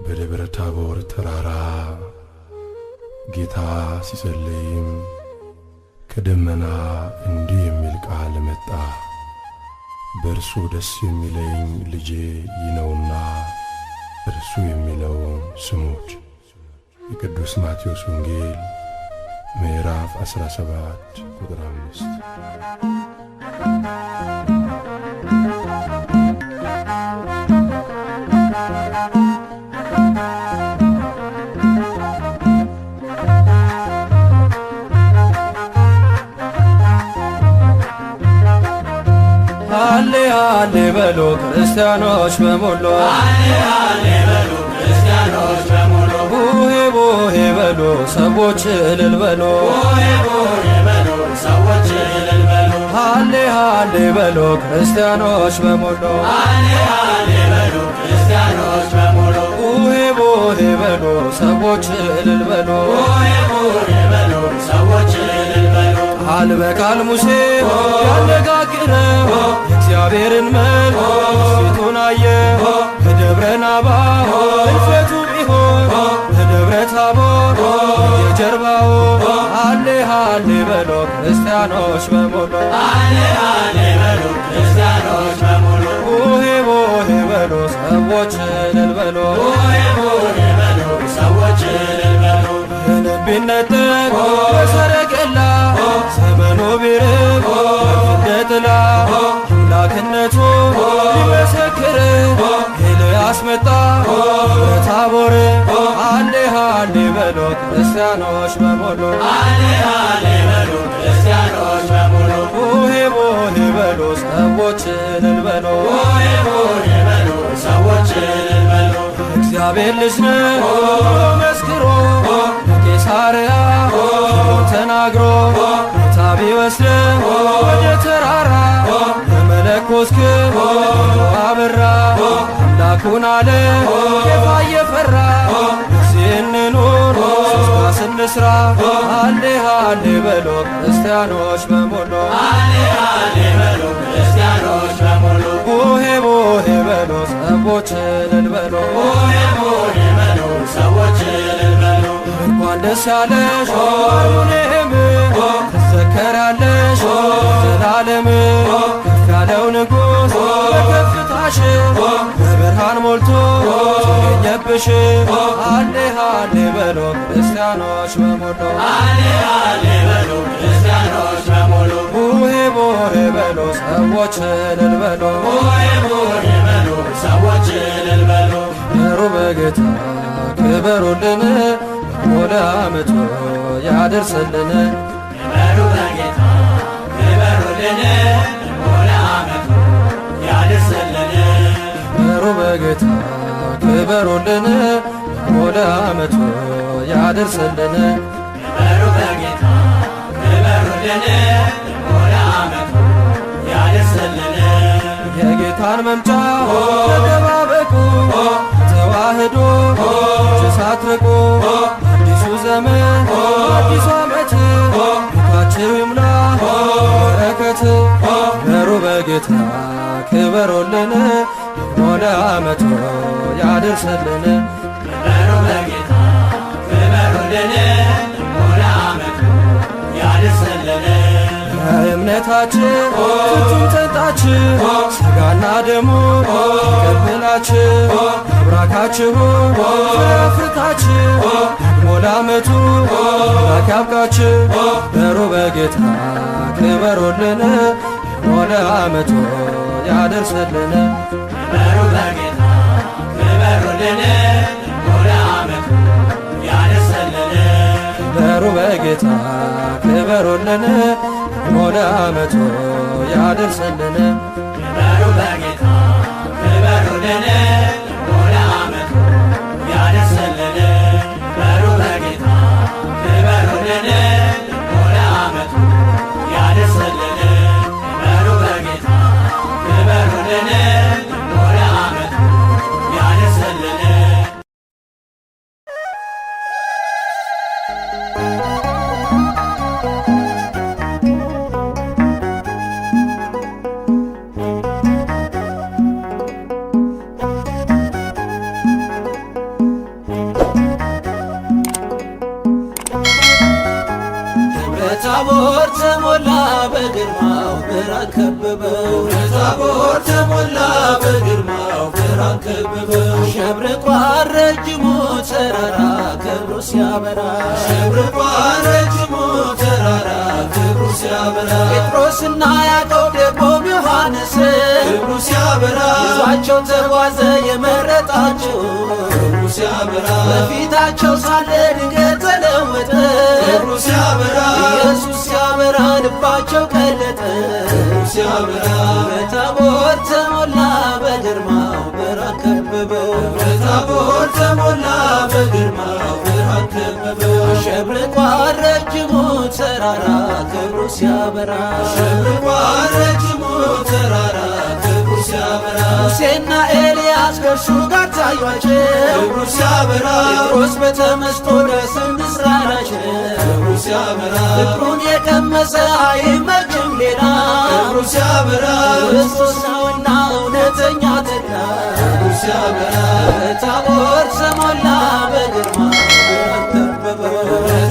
በደብረ ታቦር ተራራ ጌታ ሲጸልይም ከደመና እንዲህ የሚል ቃል መጣ። በእርሱ ደስ የሚለኝ ልጄ ይህ ነውና እርሱ የሚለውን ስሙት። የቅዱስ ማቴዎስ ወንጌል ምዕራፍ 17 ቁጥር 5። ሃሌ ሃሌ በሉ ክርስቲያኖች በሙሉ፣ ሃሌ ሃሌ በሉ ክርስቲያኖች በሙሉ፣ ቡሄ ቡሄ በሉ ሰዎች እልል በሉ፣ ቡሄ ቡሄ በሉ ሰዎች እልል በሉ፣ ሃሌ ሃሌ በሉ ክርስቲያኖች በሙሉ፣ ሃሌ ሃሌ በሉ ክርስቲያኖች በሙሉ፣ ቡሄ ቡሄ በሉ ሰዎች እልል በሉ፣ ቡሄ ቡሄ በሉ ሰዎች እልል በሉ። ቃል በቃል ሙሴ ያነጋግረው የእግዚአብሔርን መልክ ፊቱን አየ። በደብረ ናባ እልፈቱ ቢሆን በደብረ ታቦር የጀርባው ሃሌ ሃሌ በሉ ክርስቲያኖች በሙሉ፣ ሃሌ ሃሌ በሉ ክርስቲያኖች በሙሉ፣ ቡሄ ቡሄ በሉ ሰዎች እልል በሉ፣ ቡሄ ቡሄ በሉ ሰዎች እልል በሉ። ቢነጠቅ በሰረገላ ዘመኑ ቢርቅ እንደ ጥላ አምላክነቱ ሊመሰክር ኤልያስ መጣ በታቦር። ሃሌ ሃሌ በሉ ክርስቲያኖች በሙሉ፣ ሃሌ ሃሌ በሉ ክርስቲያኖች በሙሉ፣ ቡሄ ቡሄ በሉ ሰዎች እልል በሉ፣ ቡሄ ቡሄ በሉ ሰዎች እልል በሉ። እግዚአብሔር ልጅ ነው መስክሮ በቂሳርያ ተናግሮ ጌታ ቢወስደው ወደ ተራራ በመለኮት ክብር አበራ። አምላኩን አለ ጌታ እየፈራ እዚህ እንኑር ሥጋ ስንስራ። ሃሌ ሃሌ በሉ ክርስቲያኖች በሙሉ፣ ሃሌ ሃሌ በሉ ክርስቲያኖች በሙሉ፣ ቡሄ ቡሄ በሉ ሰዎች እልል በሉ፣ ቡሄ ቡሄ በሉ ሰዎች እልል በሉ። እንኳን ደስ ያለሽ አሩኔም ትዘከራለሽ ዘላለም። ከፍ ያለው ንጉሥ በከፍታሽ በብርሃን ሞልቶ ተገኘብሽ። ሃሌ ሃሌ በሉ ክርስቲያኖች በሙሉ፣ ሃሌ ሃሌ በሉ ክርስቲያኖች በሙሉ፣ ቡሄ ቡሄ በሉ ሰዎች እልል በሉ፣ ቡሄ ቡሄ በሉ ሰዎች እልል በሉ። ሩበ ጌታ ክበሩልን ወደ ዓመቱ ያደርስልን። ክበሩ በጌታ ክበሩልን ወደ ዓመቱ ያደርስልን። ክበሩ በጌታ ክበሩልን ወደ ዓመቱ ያደርስልን። ክበሩ በጌታ ክበሩልን ወደ ዓመቱ ያደርስልን። የጌታን መምጫ ተጠባበቁ ተዋህዶ ሳትርቁ። አዲሱ ዘመን አዲሱ ዓመት ቤታችሁ ይምላ በረከት። ክበሩ በጌታ ክበሩልን ወደ ዓመቱ ያደርስልን። ክበሩ በጌታ ክበሩልን ወደ ዓመቱ ያደርስልን። እምነታችን ፍጹም ጸንታችሁ ሥጋና ደሙ ተቀብላችሁ አብራካችሁ ፍሬ አፍርታችሁ ደግሞ ለዓመቱ አምላክ ያብቃችሁ። ክበሩ በጌታ ክበሩልን ወደ ዓመቱ ያደርስልን። ክበሩ በጌታ ክበሩልን ወደ ዓመቱ ያደርስልን። ክበሩ በጌታ ክበሩልን ወደ ዓመቱ ያደርስልን። ክበሩ በጌታ ክበሩልን ወደ ዓመቱ ያደርስልን። ክበሩ በጌታ ክበሩልን ወደ ዓመቱ ያደርስልን። ክበሩ በጌታ ክበሩልን ወደ ዓመቱ ያደርስልን። በግርማው ብርሃን ከበበው ታቦር ተሞላ በግርማው ብርሃን ከበበው አሸብርቋል ረጅሙ ተራራ ክብሩ ሲያበራ አሸብርቋል ረጅሙ ተራራ ክብሩ ሲያበራ ጴጥሮስና ያዕቆብ ደግሞ ዮሐንስ ክብሩ ሲያበራ ይዟቸው ተጓዘ የመረጣቸው ክብሩ ሲያበራ በፊታቸው ሳለ ድንገት ተለወጠ ክብሩ ሲያበራ ኢየሱስ ሲያበራ ልባቸው ቀለጠ ክብሩ ሲያበራ በታቦር ተሞላ በግርማው ብርሃን ከበበው ታቦር ተሞላ በግርማው ብርሃን ከበበው አሸብርቋል ረጅሙ ተራራ ክብሩ ሲያበራ አሸብርቋል ረጅሙ ተራራ ክብሩ ሲያበራ ሙሴና ኤልያስ ከእርሱ ጋር ታዩአቸው ክብሩ ሲያበራ ጴጥሮስ በተመስጦ ደስ እንስራ አላቸው ክብሩ ሲያበራ ፍቅሩን የቀመሰ አይመችም ሌላ ክብሩ ሲያበራ ክርስቶስ ነውና እውነተኛ ተድላ ክብሩ ሲያበራ ታቦር ተሞላ በግርማው ብርሃን ከበበው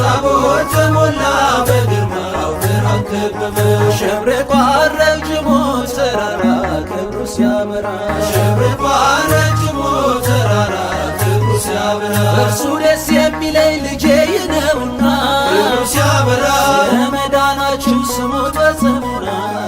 ታቦር ተሞላ በግርማው ብርሃን ከበበው አሸብርቋል ረጅሙ ተራራ ክብሩ ሲያበራ አሸብርቋል ረጅሙ ተራራ ክብሩ ሲያበራ እርሱ ደስ የሚለኝ ልጄ ይህ ነውና ክብሩ ሲያበራ ለመዳናችሁ ስሙት በጽሙና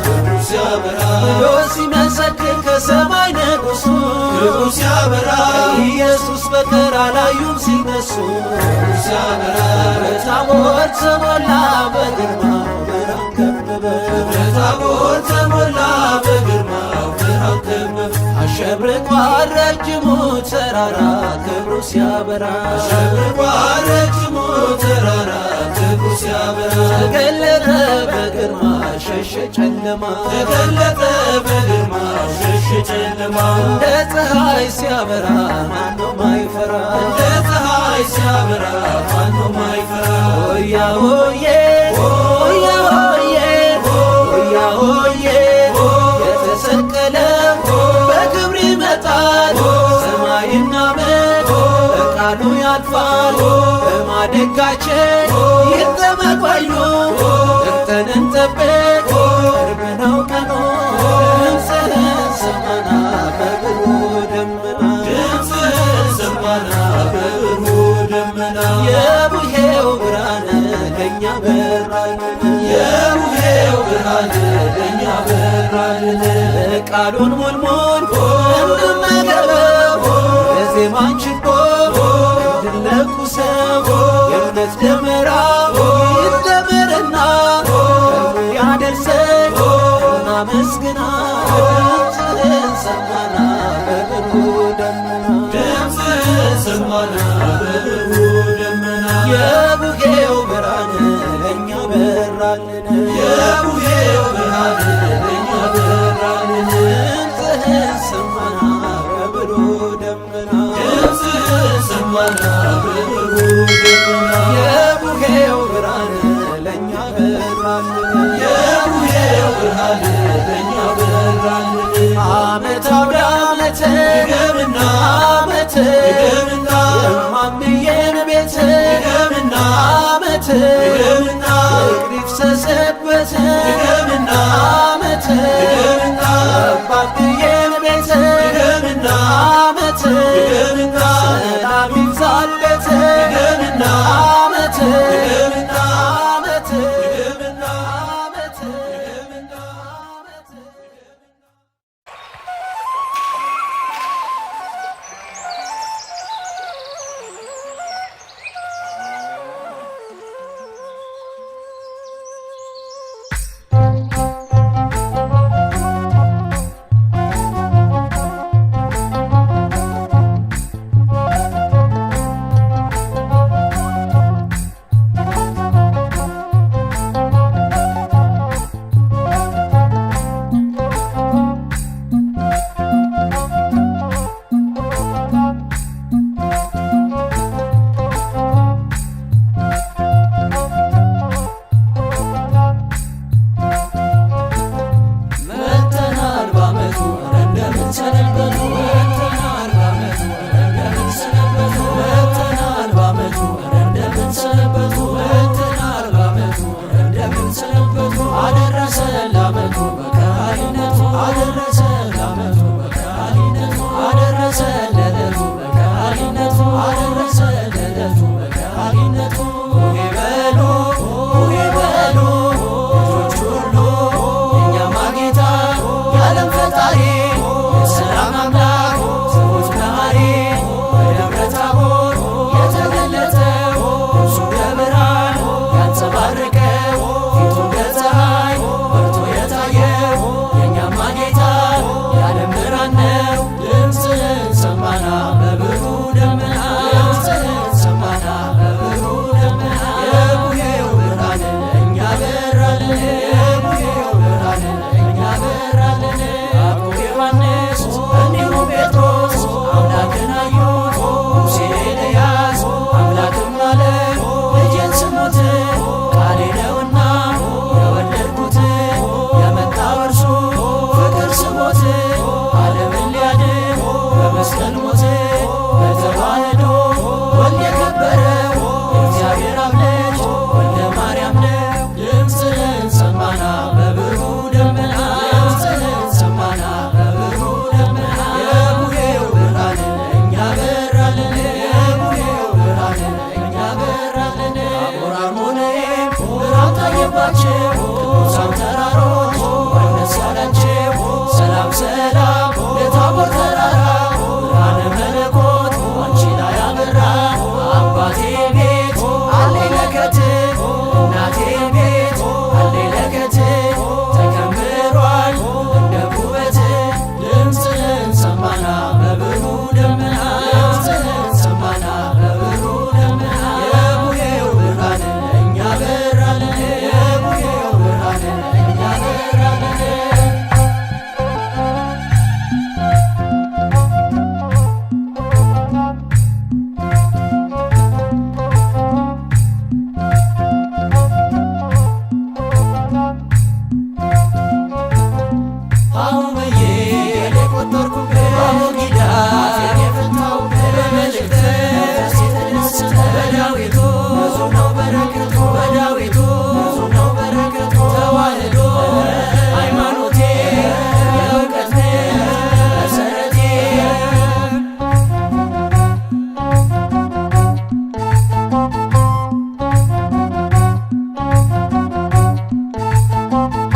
ክብሩ ሲያበራ ብሎ ሲመሰክር ከሰማይ ንጉሡ ክብሩ ሲያበራ ኢየሱስ በቀር አላዩም ሲነሱ ክብሩ ሲያበራ ታቦር ተሞላ በግርማው ብርሃን ከበበው ታቦር ተሞላ በግርማው ብርሃን ከበበው አሸብርቋል ረጅሙ ተራራ ክብሩ ሲያበራ አሸብርቋል ረጅሙ ተራራ ክብሩ ሲያበራ ተገለጠ በግርማ ሸሸ ጨለማ ተገለጠ በግርማው ሸሸ ጨለማው እንደ ፀሐይ ሲያበራ ማነው ማይፈራ እንደ ፀሐይ ሲያበራ ማነው ማይፈራ ሆያ ሆዬ ሆያ ሆዬ ሆያ ሆዬ የተሰቀለው በክብር ይመጣል ሰማይና ምድር በቃሉ ያልፋል በማደጋችን ይጠመቋሉ እርተን እንጠብቅ ቅርብ ነው ቀኑ ድምፅህን ሰማና በብሩ ደመና ድምፅህን ሰማና በብሩ ደመና የቡሄው ብርሃን ለእኛ በራልን የቡሄው ብርሃን ለእኛ በራልን ቃሉን ሙልሙል እንድመገበው በዜማን ችቦ እንድንለኩሰው የእምነት ደመራ ይደመርና ቀርቡ ያደርሰን እናመስግና ድምፅህን ሰማና በብሩ ደመና ድምፅህን ሰማና በብሩ ደመና የቡሄው ብርሃን ለእኛ በራልን የቡሄው ብርሃን ለእኛ በራልን ድምፅህን ሰማና በብሩ ደመና ድምፅህን ሰማና በብሩ ደመና የቡሄው ብርሃን ለእኛ በራልን የቡሄው ብርሃን ለእኛ በራልን ዓመት አውደ ዓመት ድገምና ዓመት ድገምና የማምዬን ቤት ድገምና ዓመት ድገምና ፍቅር ይፍሰስበት ድገምና ዓመት ድገምና አባትዬን ቤት ድገምና ዓመት ድገምና ሰላም ይብዛለት ድገምና ዓመት ድገምና ዓመት ድገምና ዓመት ድገምና ዓመት ፈጣሪነቱ ይበሉ ይበሉ ልጆች ሁሉ የእኛማ ጌታ የዓለም ፈጣሪ የሰላም አምላክ ስሙት መሐሪ በደብረ ታቦር የተገለጠው እርሱ በብርሃን ያንጸባረቀው ፊቱ እንደ ፀሐይ በርቶ የታየው የእኛማ ጌታ የዓለም ብርሃን ነው። ድምፅህን ሰማና በብሩህ ደመና ድምፅህን ሰማና በብሩህ ደመና የቡሄው ብርሃን እኛ በራልን የቡሄው ብርሃን እኛ በራልን ያዕቆብ ዮሐንስ እንዲሁም ጴጥሮስ አምላክን አዩት ሙሴ ኤልያስ አምላክም አለ ልጄን ስሙት ቃሌ ነውና የወለድኩት የመጣው እርሱ ፍቅር ስሞት ዓለምን ሊያድን በመስቀል ሞት በተዋህዶ ወልድ የከበረው የእግዚአብሔር አብ ልጅ ወልደ ማርያም ነው። ድምፅህን ሰማና በብሩህ ደመና ድምፅህን ሰማና በብሩህ ደመና የቡሄው ብርሃን እኛ በራልን የቡሄው ብርሃን እኛ በራልን ታቦር አርሞንዔም ብርሃን ታየባቸው ቅዱሳን ተራሮች ዋነስ ያላቸው ሰላም ሰላም ለታቦር ተራራ ብርሃነ መለኮት አንቺ ላይ አበራ አባቴ ቤት አለኝ ለከት እናቴ ቤት አለኝ ለከት ተከምሯል እንደ ኩበት ድምፅህን ሰማና በብሩህ ደመና ድምፅህን ሰማና በብሩህ ደመና የቡሄው ብርሃን እኛ በራልን የቡሄው ብርሃን እኛ በራልን አሁን ብዬ የቆጠርኩበት አቦጊዳ የፈታሁበት በመልእክት የተደሰተ በዳዊቱ ብዙ ነው በረከቱ በዳዊቱ ብዙ ነው በረከቱ ተዋህዶ ሃይማኖቴ የእውቀት መሰረቴ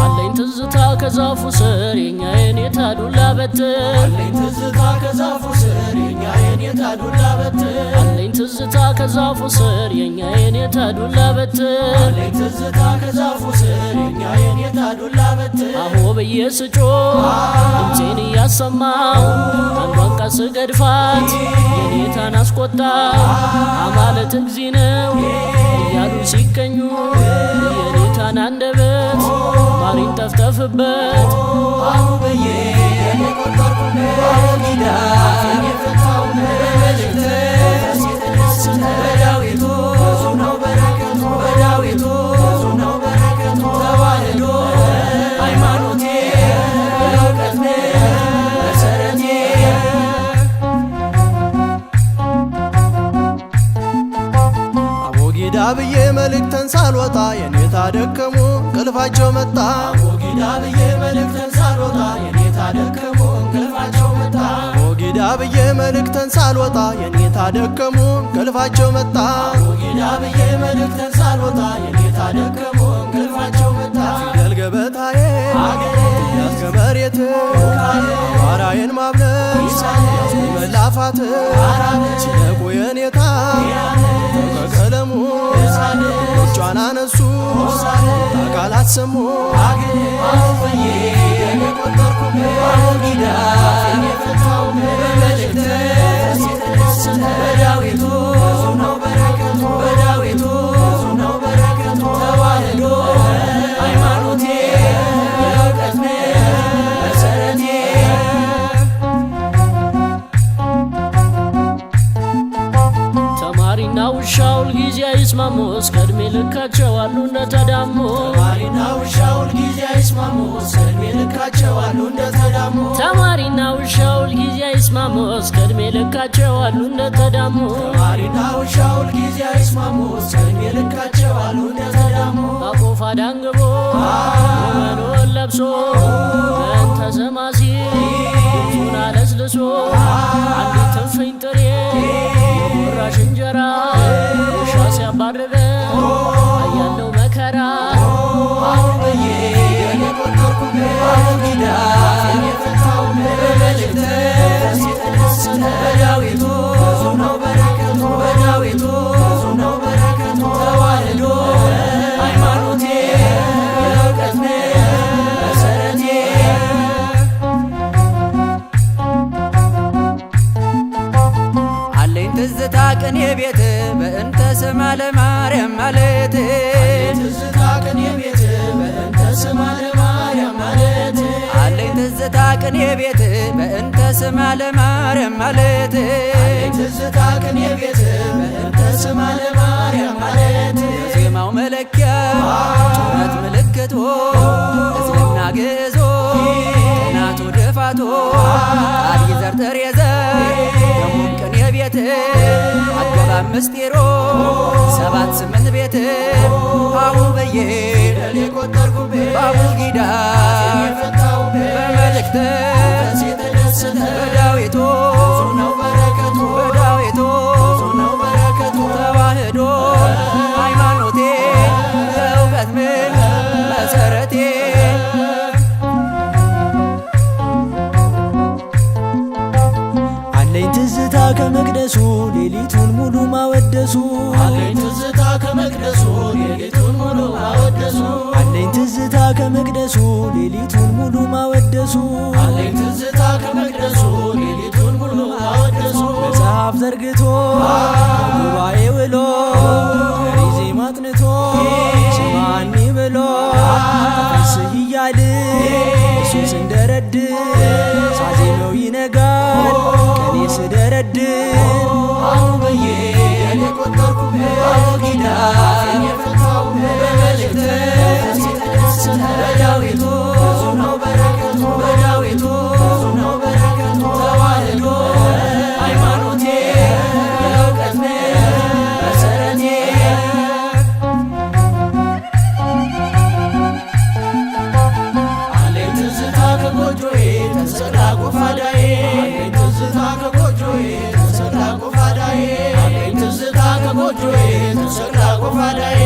አለኝ ትዝታ ከዛፉ ስር የኛ የኔታ ዱላ በትር አለኝ ትዝታ ከዛፉ ስር የኛ የኔታ ዱላ በትር አለኝ ትዝታ ከዛፉ ስር የኛ የኔታ ዱላ በትር አለኝ ትዝታ ከዛፉ ስር የኛ የኔታ ዱላ በትር አሆ ብዬ ስጮህ ድምፄን እያሰማው አንዷን ቃል ስገድፋት የኔታን አስቆጣ አማለት እግዚ ነው እያሉ ሲቀኙ የኔታን አንደበት ማሪን ጠፍጠፍበት አሁን ብዬ የቆጠርኩበት አቦጊዳ የፈታሁበት በመልእክት የተደሰተ በዳዊቱ ብዙ ነው በረከቱ በዳዊቱ ብዙ ነው በረከቱ ተዋህዶ ሃይማኖቴ የእውቀት መሰረቴ አቦጊዳ ብዬ መልእክተን ሳልወጣ የኔታ ደከሙ እንቅልፋቸው መጣ አቦጊዳ ብዬ መልእክተን ሳልወጣ የኔታ ደከሙ እንቅልፋቸው መጣ አቦጊዳ ብዬ መልእክተን ሳልወጣ የኔታ ደከሙ እንቅልፋቸው መጣ አቦጊዳ ብዬ መልእክተን ሳልወጣ የኔታ ደከሙ እንቅልፋቸው መጣ ፊደል ገበታዬ ያዝከ መሬት አራዬን ማብለስ መላፋት ሲነቁ የኔታ ከቀለሙ እጇን አነሱ አካላት ሰሙ አሁን ብዬ የቆጠርኩበት አቦጊዳ የፈታሁበት በመልእክት የተደሰተ በዳዊቱ ብዙ ነው በረከቱ በዳዊቱ ብዙ ነው በረከቱ ተዋህዶ ሃይማኖቴ የእውቀት መሰረቴ ተማሪና ውሻ ሁልጊዜ አይስማሙ እስከ ዕድሜ ልካቸው አሉ እንደተዳሙ ተማሪና ውሻ ሁልጊዜ አይስማሙ እስከ ዕድሜ ልካቸው አሉ እንደተዳሙ ተማሪና ውሻ ሁልጊዜ አይስማሙ እስከ ዕድሜ ልካቸው አሉ እንደተዳሙ ተማሪና ውሻ ሁልጊዜ አይስማሙ እስከ ዕድሜ ልካቸው አሉ እንደተዳሙ አቆፋ ዳንግቦ ወመኖን ለብሶ በእንተ ዘማሲ ልብሱን አለስልሶ አንዲት እፍኝ ጥሬ የጉራሽ እንጀራ ውሻ ያማረረ ያለው መከራ አውብዬ የቆጠርኩበት ኪዳን የፈታው መልእክት ሲተደሰተ በዳዊቱ ብዙ ነው በረከቱ በዳዊቱ ብዙ ነው በረከቱ ተዋህዶ ሃይማኖቴ የእውቀት መሰረቴ አለኝ ትዝታ ቅኔ ቤት በእንተ ስማ ለማርያም ማለት ትዝታ ቅኔ ቤት በእንተ ስማ ለማርያም ማለት አለኝ ትዝታ ቅኔ ቤት በእንተ ስማ ለማርያም ማለት ትዝታ ቅኔ ቤት በእንተ ስማ ለማርያም ማለት የዜማው መለኪያ ጩኸት ምልክቶ እዝልና ግዞ ናቱ ድፋቶ ቃል ይዘርጥር የዘር ደሙም ቅኔ ቤት አገባብ ምስጢሮ 7-8 ቤት አውብዬ የቆጠርኩበት በአቡል ኪዳን በመልእክት ሲተደሰተ በዳዊቱ ብዙ ነው በረከቱ በዳዊቱ ብዙ ነው በረከቱ ተዋህዶ ሃይማኖቴ የእውቀት መሰረቴ አለኝ ትዝታ ከመቅደሱ ሌሊቱን ሙሉ ማወደሱ አለኝ ትዝታ ከመቅደሱ ሌሊቱን ሙሉ ማወደሱ አለኝ ትዝታ ከመቅደሱ ሌሊቱን ሙሉ ማወደሱ አለኝ ትዝታ ከመቅደሱ ሌሊቱን ሙሉ ማወደሱ መጽሐፍ ዘርግቶ ጉባኤ ውሎ ዜማ አጥንቶ ስማኒ ብሎ ተፈስህ እያል እሱን ስንደረድ ሳዜመው ይነጋል ቀኔ ስደረድር አውብዬ የቆጠርኩበት ኪዳን የፈታው በመልእክት ሲተደሰተ በዳዊቱ ብዙ ነው በረከቱ በዳዊቱ ብዙ ነው በረከቱ ተዋህዶ ሃይማኖቴ የእውቀት መሰረቴ አለኝ ትዝታ ከጎጆዬ ተሰቅላ ቆፋዳዬ አለኝ ትዝታ ከጎጆዬ ተሰቅላ ቆፋዳዬ አለኝ ትዝታ ከጎጆዬ ተሰቅላ ቆፋዳዬ